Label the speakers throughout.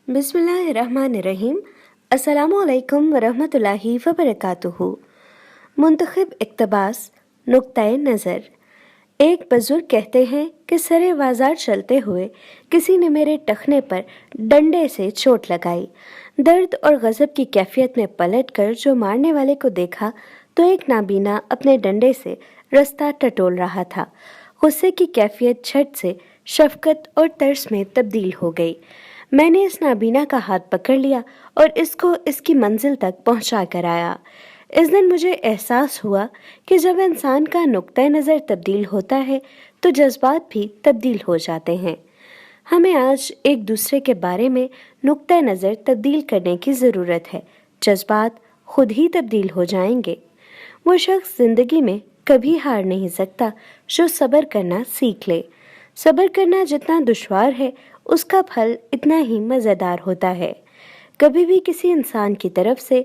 Speaker 1: बिस्मिल्लाहिर्रहमानिर्रहीम। अस्सलामुअलैकुम वरहमतुल्लाहि वबरकातुहू। मुंतखब इक़्तिबास नुक्ताए नज़र। एक बुजुर्ग कहते हैं कि सरे बाजार चलते हुए किसी ने मेरे टखने पर डंडे से चोट लगाई। दर्द और गज़ब की कैफियत में पलट कर जो मारने वाले को देखा तो एक नाबीना अपने डंडे से रास्ता टटोल रहा था। गुस्से की कैफियत झट से शफ़क़त और तरस में तब्दील हो गई। मैंने इस नाबीना का हाथ पकड़ लिया और इसको इसकी मंजिल तक पहुंचा कर आया। इस दिन मुझे एहसास हुआ कि जब इंसान का नुक्ता नज़र तब्दील होता है तो जज्बात भी तब्दील हो जाते हैं। हमें आज एक दूसरे के बारे में नुक्ता नज़र तब्दील करने की ज़रूरत है। जज्बात खुद ही तब्दील हो जाएंगे। वो शख्स ज़िंदगी में कभी हार नहीं सकता जो सब्र करना सीख ले। सब्र करना जितना दुश्वार है उसका फल इतना ही मज़ेदार होता है। कभी भी किसी इंसान की तरफ से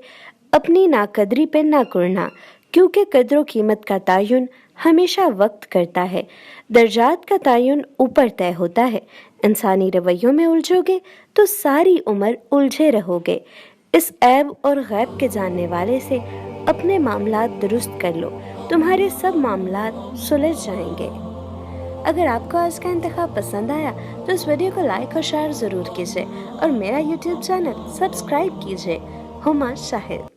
Speaker 1: अपनी नाकदरी पर ना कुड़ना, क्योंकि कदर कीमत का तयन हमेशा वक्त करता है। दर्जात का तयन ऊपर तय होता है। इंसानी रवैयों में उलझोगे तो सारी उम्र उलझे रहोगे। इस ऐब और गैब के जानने वाले से अपने मामलात दुरुस्त कर लो, तुम्हारे सब मामलात सुलझ जाएंगे। अगर आपको आज का इंतखाब पसंद आया तो इस वीडियो को लाइक और शेयर ज़रूर कीजिए और मेरा यूट्यूब चैनल सब्सक्राइब कीजिए। हुमा शाहिद।